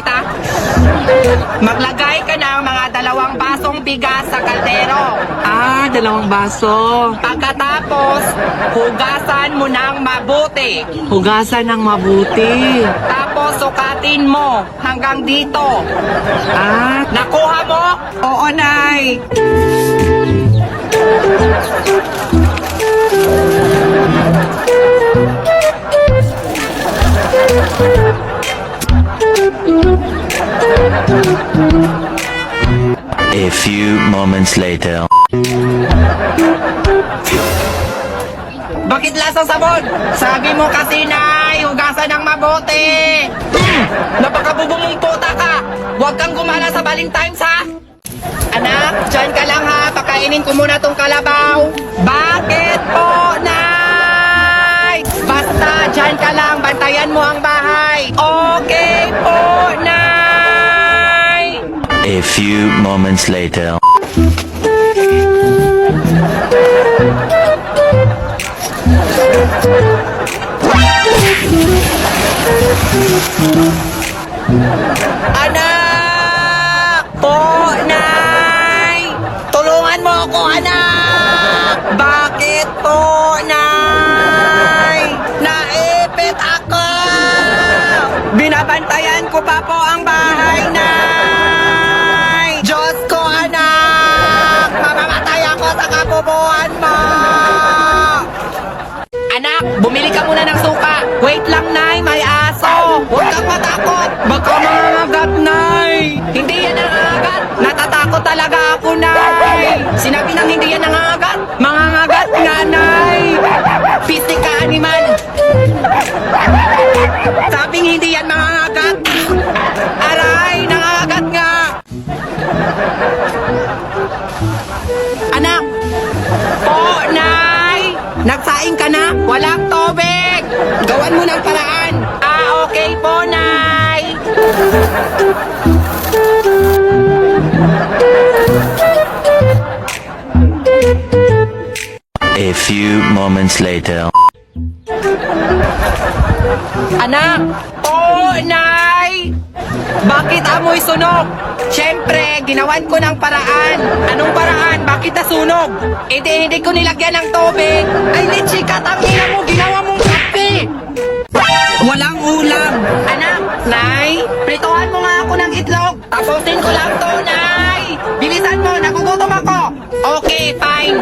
kita? Maglagay ka ng mga 2 basong bigas sa kaldero. Ah, 2 baso. Pagkatapos, hugasan mo ng mabuti. Hugasan ng mabuti. Tapos sukatin mo hanggang dito. Ah, Nakuha mo? oo, Nay. A few moments later. Bakit lasang sabon? Sabi mo kasi, Nay, hugasan ng mabuti. Napakabubo mong puta ka. Huwag kang gumala sa Valentine's, ha? Anak, dyan ka lang, ha? Pakainin ko muna tong kalabaw. Bakit po, Nay? Basta, dyan ka lang. Bantayan mo ang bahay. Okay po, Nay. A few moments later. Anak! Po, Nay! Tulungan mo ako, anak! Bakit po, Nay? Naipit ako! Binabantayan ko pa po ang bahay, Nay! Diyos ko, anak! Mamamatay ako sa kabubuhan mo! Anak, bumili ka muna ng suka. Wait lang, Nay, may aso. Huwag kang matakot. Baka mangangagat, Nay. Hindi yan nangangagat. Natatakot talaga ako, Nay. Sinabi nang hindi yan nangangagat. Mangangagat nga, Nay. Pistik ka, animal. Sabing hindi yan mangangagat. Aray, nangangagat nga. Anak. Po, Nay. Nagsaing ka na? Walang tubig! Gawan mo ng paraan! Ah, okay po, Nay! A few moments later. Anak! Po, Nay! Bakit amoy sunog? Siyempre, ginawan ko ng paraan. Anong paraan? Bakit nasunog? Hindi ko nilagyan ng tubig. Ay, Litchi, katangina mo, ginawa mong kape. Walang ulam. Anak, Nay, prituhan mo nga ako ng itlog. Tapusin ko lang to, Nay. Bilisan mo, nagugutom ako. Okay, fine.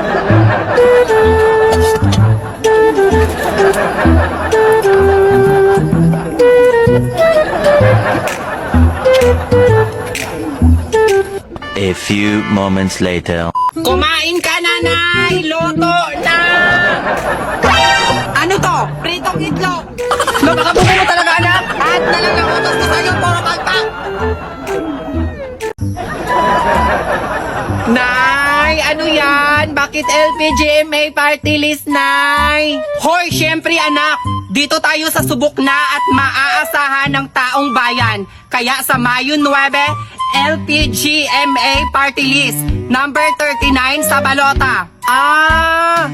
A few moments later. Kumain ka na, Nay! Luto na! Ano to? Pritong itlog! Napakabuko mo talaga, anak! At na lang ang utos ko sa'yo, puro palpak! Nay, ano yan? Bakit LPGMA party list, Nay? Hoy, syempre anak! Dito tayo sa subok na at maaasahan ng taong bayan. Kaya sa Mayo 9, LPGMA party list. Number 39 sa balota. Ah!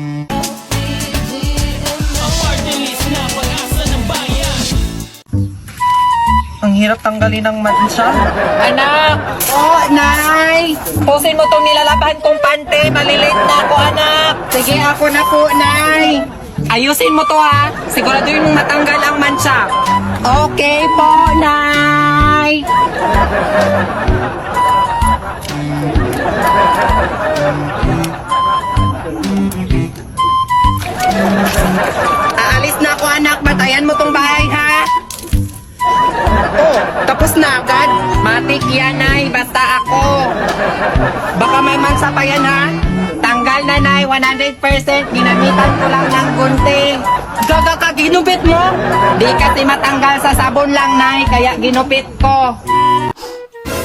Ang hirap tanggalin ng mansya. Anak! Oh, Nay! Pusin mo tong nilalaban kong pante. Malilate na ako, anak. Sige, ako na po, Nay. Ayusin mo to, ha. Siguraduhin mong matanggal ang mansya. Okay po, Nay. Aalis na ako, anak. Batayan mo tong bahay, ha? Oh, tapos na agad. Matik yan, Nay. Basta ako. Baka may mansa pa yan, ha? Tanggal na, Nay. 100%. Ginamitan ko lang ng gunting. Gaga ka, ginupit mo? Di kasi matanggal sa sabon lang, Nay. Kaya ginupit ko.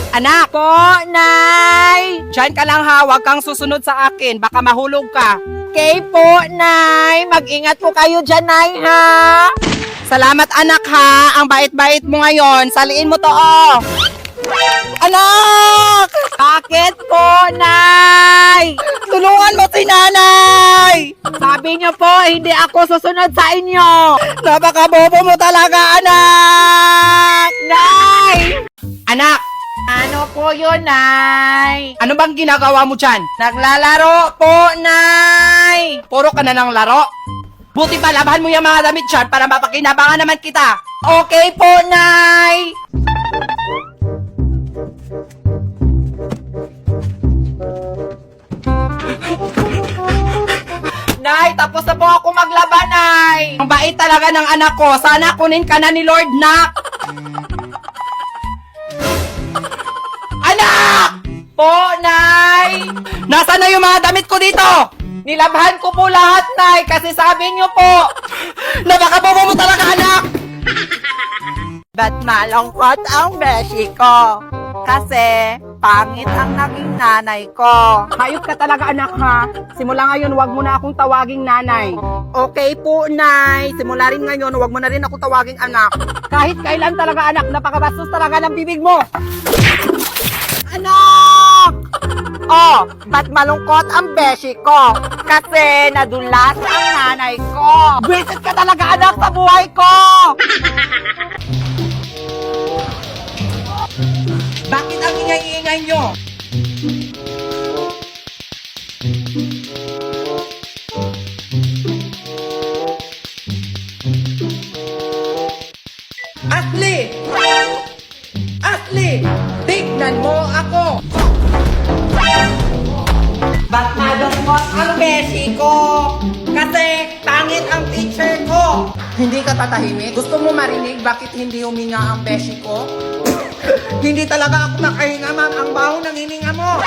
Anak! Po, Nay! Diyan ka lang, ha. Huwag kang susunod sa akin. Baka mahulog ka. Okay po, Nay. Mag-ingat po kayo dyan, Nay, ha? Salamat, anak, ha. Ang bait-bait mo ngayon. Saliin mo to, oh. Anak! Bakit po, Nay? Tulungan mo si Nanay! Sabi niyo po, hindi ako susunod sa inyo. Napakabobo mo talaga, anak! Nay! po yun, Nay. Ano bang ginagawa mo dyan? Naglalaro po, Nay. Puro ka na ng laro. Buti pa, labahan mo yung mga damit dyan para mapakinabangan naman kita. Okay po, Nay. Nay, tapos na po ako maglaba, Nay. Ang bait talaga ng anak ko. Sana kunin ka na ni Lord Nak. Anak! Po, Nay. Nasaan na yung mga damit ko dito? Nilabhan ko po lahat, Nay, kasi sabi niyo po. Napakabobo mo talaga, anak! Ba't malungkot ang beshi ko? Kasi pangit ang naging nanay ko. Hayop ka talaga, anak, ha? Simula ngayon, wag mo na akong tawaging nanay. Okay po, Nay. Simula rin ngayon, huwag mo na rin ako tawaging anak. Kahit kailan talaga, anak, napakabastos talaga ng bibig mo. Anak! Oh, ba't malungkot ang beshi ko? Kasi nadulas ang nanay ko. Buwisit ka talaga, anak, sa buhay ko! Bakit ang ingay-ingay nyo? Asli! Asli! Tignan mo ako! Ba't malungkot ang beshi ko? Kasi pangit ang teacher ko. Hindi ka tatahimik? Gusto mo marinig bakit hindi huminga ang beshi ko? Hindi talaga ako nakahinga, ma'am. Ang baho ng hininga mo.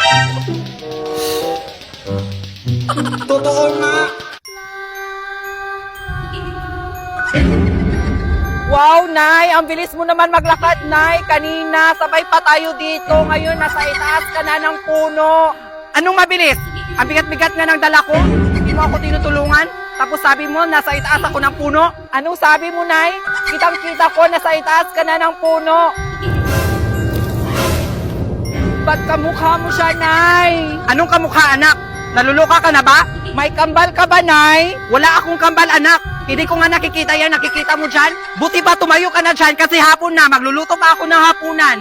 Totoo nga. Wow, Nay! Ang bilis mo naman maglakad, Nay. Kanina, sabay pa tayo dito. Ngayon, nasa itaas ka na ng puno. Anong mabilis? Ang bigat-bigat nga ng dala ko? Hindi mo ako tinutulungan? Tapos sabi mo, nasa itaas ako ng puno? Anong sabi mo, Nay? Kitang-kita ko, nasa itaas ka na ng puno. Ba't kamukha mo siya, Nay? Anong kamukha, anak? Naluluka ka na ba? May kambal ka ba, Nay? Wala akong kambal, anak. Hindi ko nga nakikita yan. Nakikita mo dyan? Buti pa tumayo ka na dyan kasi hapon na. Magluluto pa ako ng hapunan.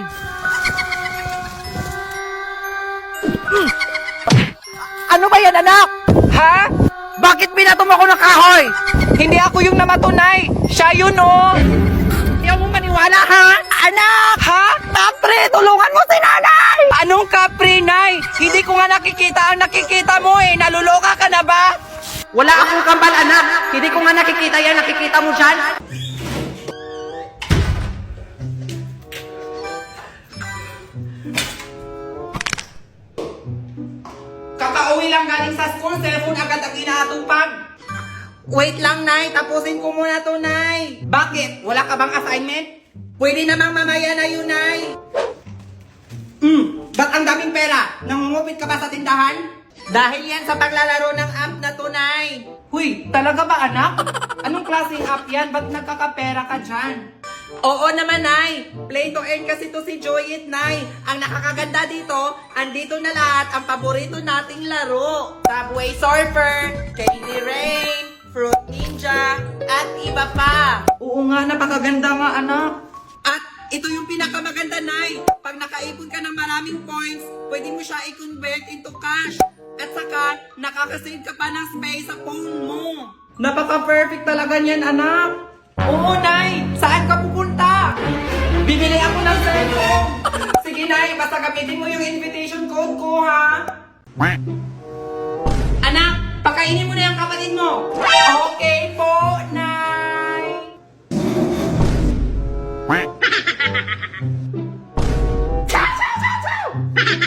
Ano ba yan, anak? Ha? Bakit binato mo ako ng kahoy? Hindi ako yung namatunay. Siya yun, oh. Hindi ako maniwala, ha? Anak! Ha? Kapre, tulungan mo si nanay! Anong kapre, Nay? Hindi ko nga nakikita ang nakikita mo eh. Naluloka ka na ba? Wala akong kambal, anak. Hindi ko nga nakikita yan. Nakikita mo dyan? Kakauwi lang galing sa school. Cellphone agad ang inaatupag. Wait lang, Nay. Tapusin ko muna to, Nay. Bakit? Wala ka bang assignment? Pwede namang mamaya na yun, Nay. Ba't ang daming pera? Nangungupit ka ba sa tindahan? Dahil yan sa paglalaro ng app na to, Nay. Huy, talaga ba, anak? Anong klaseng app yan? Ba't nagkakapera ka dyan? Oo naman, Nay. Play to earn kasi to si Joyit, Nay. Ang nakakaganda dito, andito na lahat ang paborito nating laro. Subway Surfer, Candy Rain, Fruit Ninja, at iba pa. Oo nga, napakaganda nga, anak. At ito yung pinakamaganda, Nay. Pag nakaipon ka ng maraming points, pwede mo siya i-convert into cash. At saka, nakakasave ka pa ng space sa phone mo. Napaka-perfect talaga niyan, anak. Oo, Nay. Saan ka pupunta? Bibili ako ng cellphone. Sige, Nay. Basta gamitin mo yung invitation code ko, ha? Anak, pakainin mo na yung kapatid mo. Okay po, Nay.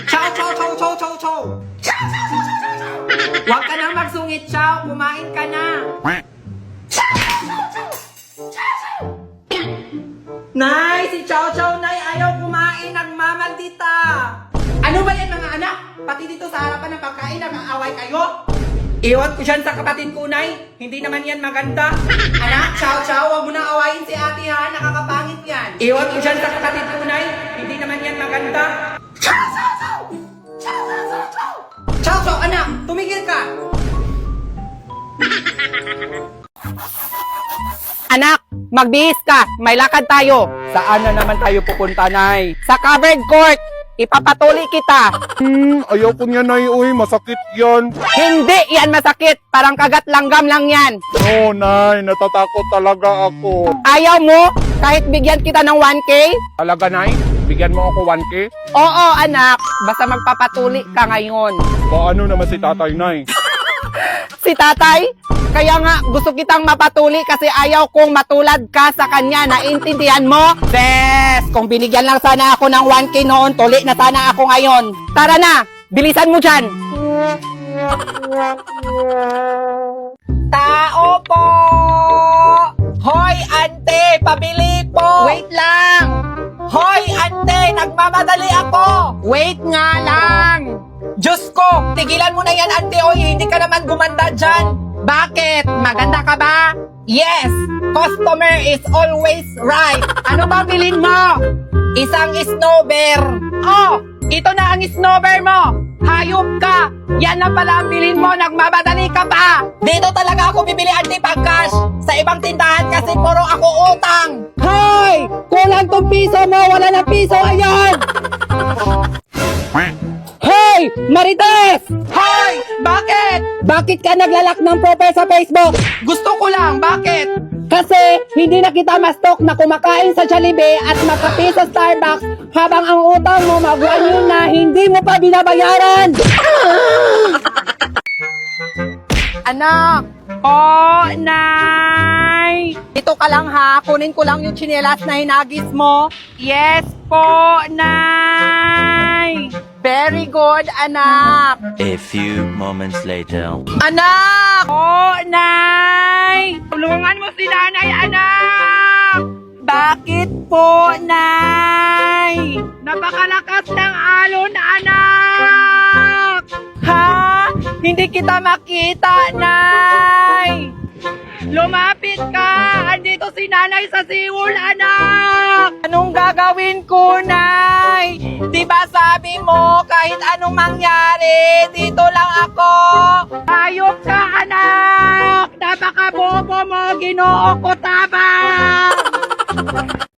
Chow, chow, chow, chow, chow, chow. Huwag ka nang magsungit, chow. Kumain ka na. Nay, si Chow Chow, Nay, ayaw kumain, nagmamaldita. Ano ba yan, mga anak? Pati dito sa harapan ng pagkain, nag-aaway kayo? Iwan ko dyan sa kapatid ko, Nay. Hindi naman yan maganda. Anak, Chow Chow, huwag mo nang awayin si ate, ha? Nakakapangit yan. Iwan ko dyan sa kapatid ko, Nay. Hindi naman yan maganda. Chow Chow Chow! Chow Chow Chow Chow! Chow Chow, anak, tumigil ka. Anak, magbihis ka. May lakad tayo. Saan na naman tayo pupunta, Nay? Sa covered court. ipapatuli kita. Ayaw ko niya, Nay. Uy, masakit yan. Hindi yan masakit. Parang kagat langgam lang yan. Oo, Nay. Natatakot talaga ako. Ayaw mo? Kahit bigyan kita ng 1K? Talaga, Nay? Bigyan mo ako 1K? Oo, anak. Basta magpapatuli ka ngayon. Paano naman si tatay, Nay? Si tatay? Kaya nga, gusto kitang mapatuli kasi ayaw kong matulad ka sa kanya. Naintindihan mo? Bes, kung binigyan lang sana ako ng 1K noon, tuli na sana ako ngayon. Tara na, bilisan mo dyan. Tao po! Hoy, ante, pabili po! Wait lang! Hoy, ante, nagmamadali ako! Wait nga lang! Diyos ko, tigilan mo na yan, ante. Oy, hindi ka naman gumanda dyan. Bakit? Maganda ka ba? Yes, customer is always right. Ano ba bilhin mo? Isang snowbear. Oh, ito na ang snowbear mo! Hayop ka! Yan na pala ang bilhin mo, nagmamadali ka pa! Dito talaga ako bibili, ante, pag cash. Sa ibang tindahan kasi puro ako utang. Hoy! Kulang tong piso mo, wala na piso, ayan! Hoy! Marites! Hoy, bakit? Bakit ka naglalak ng profile sa Facebook? Gusto ko lang, bakit? Kasi hindi na kita mastok na kumakain sa Jollibee at makape sa Starbucks habang ang utang mo maguan yun na hindi mo pa binabayaran. Anak! Oh, Nay! Dito ka lang ha, kunin ko lang yung tsinelas na hinagis mo. Yes po, Nay! Very good, anak. A few moments later. Anak! Oh, Nay! Tulungan mo si Nanay, anak! Bakit po, Nay? Napakalakas ng alon, anak! Ha? Hindi kita makita, Nay. Lumapit ka! Andito si Nanay sa Seoul, anak! Anong gagawin ko, Nay? Di ba sabi mo, kahit anong mangyari, dito lang ako. Hayop ka, anak! Napaka-bobo mo, ginoo ko tabang!